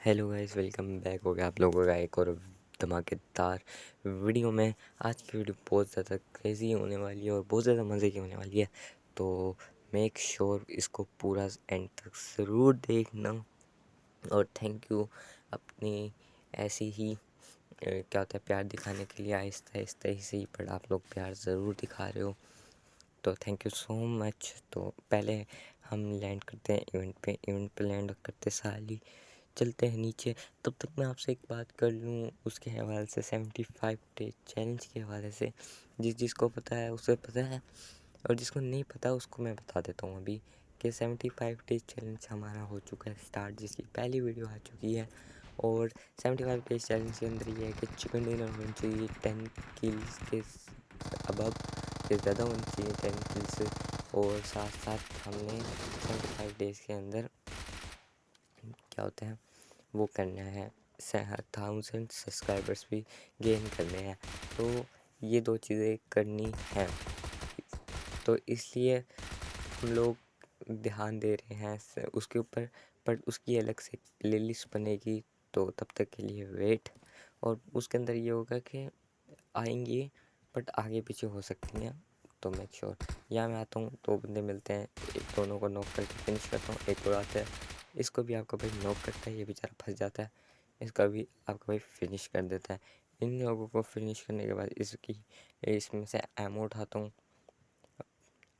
Hello guys, welcome back हो गया आप लोगों का एक और धमाकेदार वीडियो में। आज की वीडियो बहुत ज़्यादा क्रेज़ी होने वाली है और बहुत ज़्यादा मज़े की होने वाली है, तो मेक श्योर इसको पूरा एंड तक ज़रूर देखना। और थैंक यू अपनी ऐसी ही क्या होता है प्यार दिखाने के लिए। आहिस्ता आहिस्ता ही सही पर आप लोग प्यार ज़रूर दिखा रहे हो, तो थैंक यू सो मच। तो पहले हम लैंड करते हैं इवेंट पे लैंड करते साल ही चलते हैं नीचे। तब तक मैं आपसे एक बात कर लूँ उसके हवाले से, 75 डे चैलेंज के हवाले से। जिसको पता है उसे पता है, और जिसको नहीं पता उसको मैं बता देता हूँ अभी कि 75 डे चैलेंज हमारा हो चुका है स्टार्ट, जिसकी पहली वीडियो आ चुकी है। और 75 डेज चैलेंज के अंदर ये है कि चिकन डिनर होना चाहिए 10 किल्स के अबव से ज़्यादा होनी चाहिए 10 किल्स। और साथ साथ हमने 75 डेज़ के अंदर क्या होता है वो करना है 1000 सब्सक्राइबर्स भी गेन करने हैं। तो ये दो चीज़ें करनी हैं, तो इसलिए हम लोग ध्यान दे रहे हैं उसके ऊपर। पर उसकी अलग से प्लेलिस्ट बनेगी, तो तब तक के लिए वेट। और उसके अंदर ये होगा कि आएंगी बट आगे पीछे हो सकती हैं, तो मेक श्योर। यहाँ मैं आता हूँ, दो बंदे मिलते हैं, एक दोनों को नॉक करके फिनिश करता हूँ। एक और आता है, इसको भी आपका भाई नॉक करता है, ये बेचारा फंस जाता है, इसका भी आपका भाई फिनिश कर देता है। इन लोगों को फिनिश करने के बाद इसमें से एमो उठाता हूँ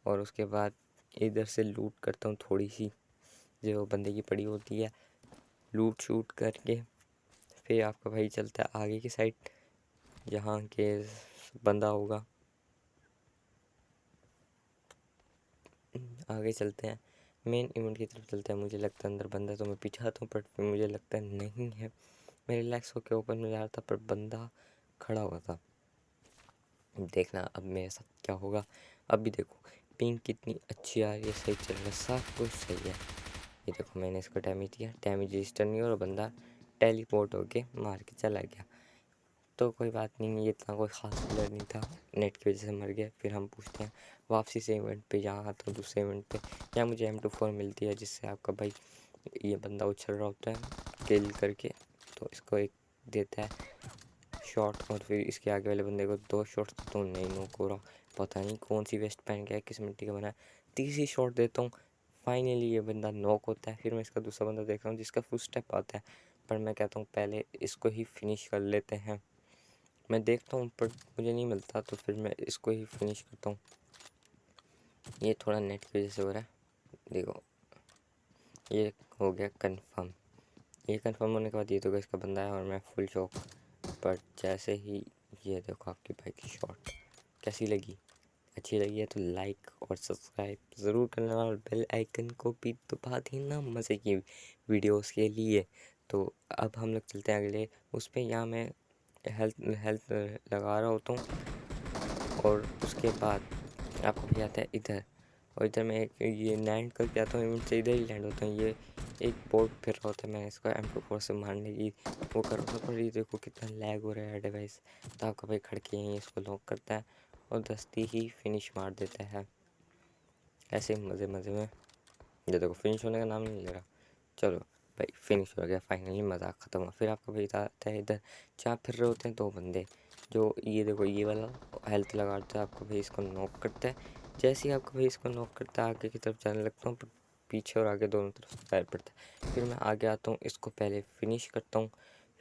और उसके बाद इधर से लूट करता हूँ थोड़ी सी जो बंदे की पड़ी होती है। लूट शूट करके फिर आपका भाई चलता है आगे की साइड, जहाँ के बंदा होगा। आगे चलते हैं, मेन इवेंट की तरफ चलते हैं। मुझे लगता है अंदर बंदा, तो मैं पीछे आता हूँ, पर फिर मुझे लगता है नहीं है। मैं रिलैक्स होकर ओपन में जा रहा था पर बंदा खड़ा हुआ था। देखना अब मेरे साथ क्या होगा। अब भी देखो पिंग कितनी अच्छी आ रही है, सही चल रहा है, सब कुछ सही है। ये देखो मैंने इसको डैमेज दिया, डैमेज रजिस्टर नहीं हो और बंदा टेलीपोर्ट होके मार के चला गया। तो कोई बात नहीं, ये इतना कोई ख़ास प्लेयर नहीं था, नेट की वजह से मर गया। फिर हम पूछते हैं वापसी से इवेंट पे, यहाँ आता हूँ दूसरे इवेंट पे। यहाँ मुझे M24 मिलती है, जिससे आपका भाई ये बंदा उछल रहा होता है किल करके, तो इसको एक देता है शॉट, और फिर इसके आगे वाले बंदे को 2 शॉट तो नहीं नॉक हो रहा। पता नहीं कौन सी वेस्ट पहन के है, किस मिट्टी का बना है। तीसरी शॉट देता हूँ, फाइनली ये बंदा नॉक होता है। फिर मैं इसका दूसरा बंदा देख रहा हूँ जिसका फुल स्टेप आता है, पर मैं कहता हूँ पहले इसको ही फिनिश कर लेते हैं। मैं देखता हूँ पर मुझे नहीं मिलता, तो फिर मैं इसको ही फिनिश करता हूँ। ये थोड़ा नेट की वजह से हो रहा है, देखो ये हो गया कंफर्म। ये कंफर्म होने के बाद ये तो इसका बंदा है और मैं फुल शॉक। पर जैसे ही ये देखो आपकी भाई की शॉट कैसी लगी, अच्छी लगी है तो लाइक और सब्सक्राइब ज़रूर करना और बेल आइकन को भी दबा देना मज़े की वीडियोस के लिए। तो अब हम लोग चलते हैं अगले उस पर। यहाँ मैं हेल्थ हेल्थ लगा रहा होता हूँ और उसके बाद आपको भी आता है इधर, और इधर मैं एक ये लैंड करके आता हूँ, इवेंट से इधर ही लैंड होता हूँ। ये एक बोर्ड फिर रहा होता है, मैं इसको M24 से मारने की वो कर रहा था, पर ये देखो कितना लैग हो रहा है डिवाइस। तो आपका भाई खड़के यहीं इसको लॉक करता है और दस्ती ही फिनिश मार देता है, ऐसे मज़े मज़े में। ये देखो फिनिश होने का नाम नहीं ले रहा। चलो भाई फिनिश हो गया फाइनली, मज़ाक ख़त्म हुआ। फिर आपका भाई आता है इधर, जहाँ फिर रहे होते हैं दो बंदे, जो ये देखो ये वाला हेल्थ लगाता है, आपका भाई इसको नॉक करता है। जैसे ही आपका भाई इसको नॉक करता है आगे की तरफ जाने लगता हूँ, पर पीछे और आगे दोनों तरफ पैर पड़ता है। फिर मैं आगे आता हूँ, इसको पहले फिनिश करता हूँ।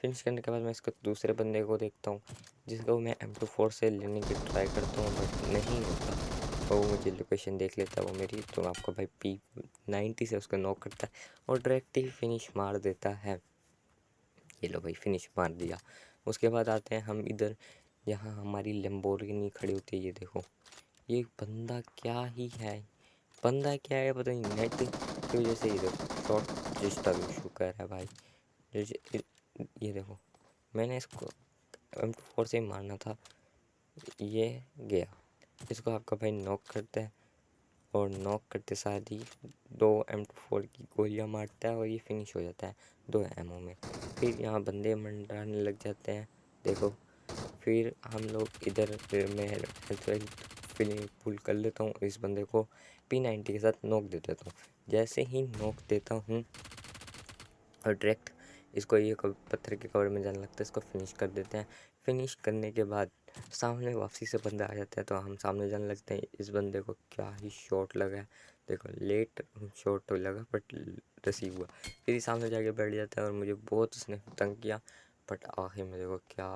फिनिश करने के बाद मैं इसको दूसरे बंदे को देखता हूँ, जिसको मैं M24 से लेने की ट्राई करता हूँ बट नहीं होता। और वो मुझे लोकेशन देख लेता है वो मेरी, तो आपका भाई P90 से उसको नॉक करता है और डायरेक्ट ही फिनिश मार देता है। ये लो भाई फिनिश मार दिया। उसके बाद आते हैं हम इधर, जहाँ हमारी लैम्बोर्गिनी खड़ी होती है। ये देखो ये बंदा क्या ही है, बंदा क्या है पता नहीं, नेट की वजह से। ये देखो शॉर्ट रजिस्टर इशू कर रहा है भाई। ये देखो मैंने इसको M24 से ही मारना था, ये गया। इसको आपका भाई नॉक करता है और नॉक करते साथ ही 2 M24 की गोलियां मारता है और ये फिनिश हो जाता है 2 एमओ में। फिर यहाँ बंदे मंडराने लग जाते हैं, देखो। फिर हम लोग इधर, फिर मैं फिर पुल कर लेता हूँ, इस बंदे को P90 के साथ नॉक दे देता हूँ। जैसे ही नॉक देता हूँ और डायरेक्ट इसको ये पत्थर के कवर में जाने लगता है, इसको फिनिश कर देते हैं। फिनिश करने के बाद सामने वापसी से बंदा आ जाता है, तो हम सामने जाने लगते हैं। इस बंदे को क्या ही शॉट लगा है, देखो लेट शॉट तो लगा बट रिसीव हुआ। फिर ही सामने जाके बैठ जाता है और मुझे बहुत उसने तंग किया, बट आखिर में देखो क्या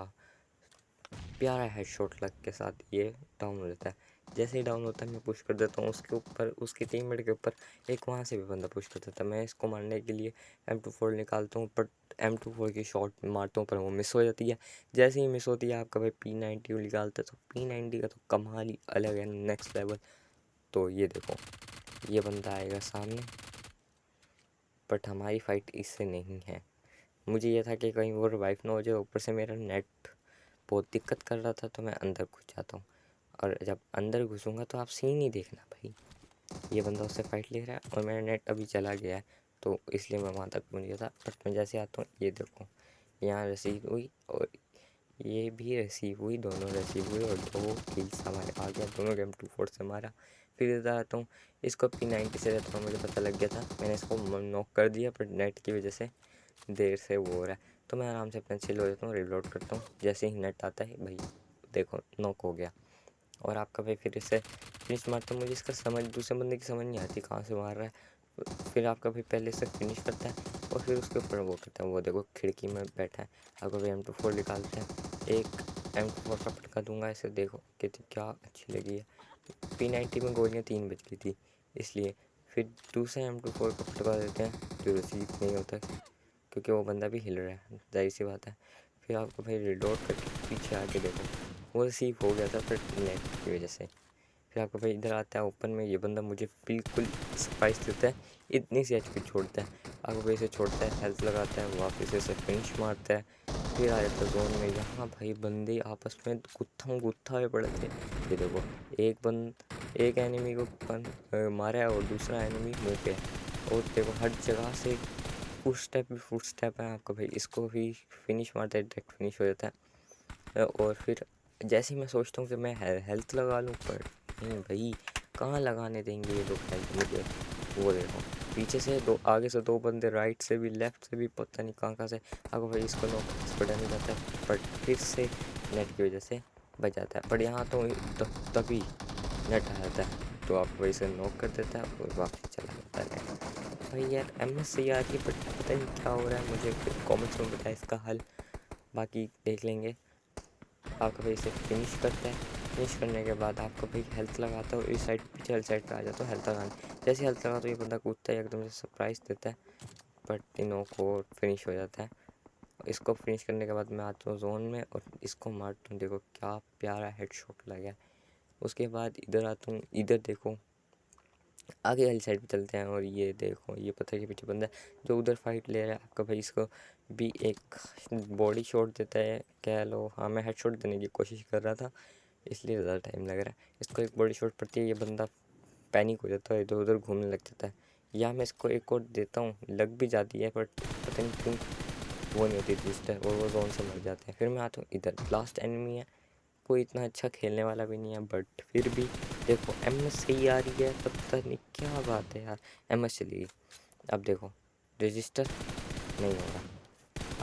प्यारा हेडशॉट लग के साथ ये डाउन हो जाता है। जैसे ही डाउन होता है मैं पुश कर देता हूँ उसके ऊपर, उसके टीममेट के ऊपर। एक वहाँ से भी बंदा पुश कर देता है। मैं इसको मारने के लिए M24 निकालता हूँ, बट M24 की शॉट मारता हूँ पर वो मिस हो जाती है। जैसे ही मिस होती है आपका भाई P90 निकालता है, तो P90 का तो कमाल ही अलग है, नेक्स्ट लेवल। तो ये देखो ये बंदा आएगा सामने, बट हमारी फाइट इससे नहीं है। मुझे ये था कि कहीं वो रिवाइव ना हो जाए, ऊपर से मेरा नेट बहुत दिक्कत कर रहा था, तो मैं अंदर घुस जाता हूँ। और जब अंदर घुसूँगा तो आप सीन ही देखना भाई, ये बंदा उससे फाइट ले रहा है और मेरा नेट अभी चला गया है, तो इसलिए मैं वहाँ तक पहुँच गया था। बट मैं जैसे आता हूँ ये देखो यहाँ रिसीव हुई और ये भी रिसीव हुई, दोनों रिसीव हुई और 2 किल्स हमारे आ गया, दोनों गेम M24 से मारा। फिर इधर आता हूँ, इसको P90 से रहता हूँ, मुझे पता लग गया था, मैंने इसको नॉक कर दिया, बट नेट की वजह से देर से वो हो रहा है। तो मैं आराम से अपना चिल हो जाता हूँ, रिलोड करता हूँ। जैसे ही नेट आता है भाई देखो नॉक हो गया, और आपका भाई फिर इसे फिनिश मारता हूँ। मुझे इसका समझ दूसरे बंदे की समझ नहीं आती कहाँ से मार रहा है। फिर आपका भाई पहले से फिनिश करता है और फिर उसके ऊपर वो करता है। वो देखो खिड़की में बैठा है, आपका भाई M24 निकालते हैं, एक M24 का पटका दूंगा इसे, देखो कितनी क्या अच्छी लगी है। P90 में गोलियाँ 3 बज गई थी इसलिए। फिर दूसरा M24 का पटका देते हैं, जो रिसीव नहीं होता क्योंकि वो बंदा भी हिल रहा है, जाहिर सी बात है। फिर आपको भाई रिलोड करके पीछे आके देखो वो रिसीव हो गया था फिर नेट की वजह से। फिर आपको भाई इधर आता है ओपन में, ये बंदा मुझे बिल्कुल सरप्राइज देता है, इतनी सी HP छोड़ता है। आपको भाई इसे छोड़ता है, हेल्थ लगाता है, वापस इसे फिनिश मारता है, फिर आ जाता है जोन में। यहाँ भाई बंदे आपस में गुत्था गुत्था में पड़े थे। ये देखो एक एनिमी को मारा है और दूसरा एनिमी मुँह पे है, और देखो हर जगह से फुट स्टेप है। आपका भाई इसको भी फिनिश मारता है, डायरेक्ट फिनिश हो जाता है। और फिर जैसे ही मैं सोचता हूँ कि मैं हेल्थ लगा लूँ, पर नहीं भाई कहाँ लगाने देंगे ये लोग हेल्थ मुझे। वो देखो पीछे से दो, आगे से 2 बंदे, राइट से भी लेफ्ट से भी, पता नहीं कहाँ कहाँ से। आपको भाई इसको नॉक इसको डैमेज जाता है, बट फिर से नेट की वजह से बच जाता है। पर यहाँ तो तभी नेट आ जाता है, तो आप वही से नॉक कर देता है और वापस चला जाता है नेट। भाई यार MS सही आ रही है, बट पता नहीं क्या हो रहा है, मुझे कमेंट्स में बताया इसका हल, बाकी देख लेंगे। आपका भाई इसे फिनिश करता है, फिनिश करने के बाद आपका भाई हेल्थ लगाता है और इस साइड पीछे वाली साइड पे आ जाता है हेल्थ लगाने। जैसे हेल्थ लगा तो ये बंदा कूदता है, एकदम से सरप्राइज देता है, बट तीनों को फिनिश हो जाता है। इसको फिनिश करने के बाद मैं आता हूँ जोन में और इसको मारता हूँ, देखो क्या प्यारा हेडशॉट लगा है। उसके बाद इधर आता हूँ, इधर देखो आगे वाली साइड पे चलते हैं, और ये देखो ये पत्थर के पीछे बंदा है जो उधर फाइट ले रहा है। आपका भाई इसको भी एक बॉडी शॉट देता है, कह लो। हाँ मैं हेड शॉट देने की कोशिश कर रहा था, इसलिए ज़्यादा टाइम लग रहा है। इसको एक बॉडी शॉट पड़ती है, ये बंदा पैनिक हो जाता है, इधर उधर घूमने लग जाता है। या मैं इसको एक और देता हूँ, लग भी जाती है, बट पता नहीं क्यों वो नहीं होती रजिस्टर, और वो जोन से मर जाते हैं। फिर मैं आता हूँ इधर, लास्ट एनिमी है, कोई इतना अच्छा खेलने वाला भी नहीं है, बट फिर भी देखो MS सही आ रही है, पता नहीं क्या बात है यार, MS चली गई। अब देखो रजिस्टर नहीं हो रहा,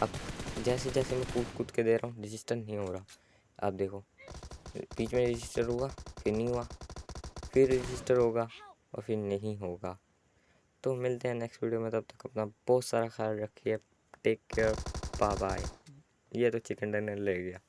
अब जैसे जैसे मैं कूद कूद के दे रहा हूँ रजिस्टर नहीं हो रहा। अब देखो बीच में रजिस्टर हुआ, फिर नहीं हुआ, फिर रजिस्टर होगा और फिर नहीं होगा। तो मिलते हैं नेक्स्ट वीडियो में, तब तक अपना बहुत सारा ख्याल रखिए, टेक केयर, बाय बाय। ये तो चिकन डिनर ले गया।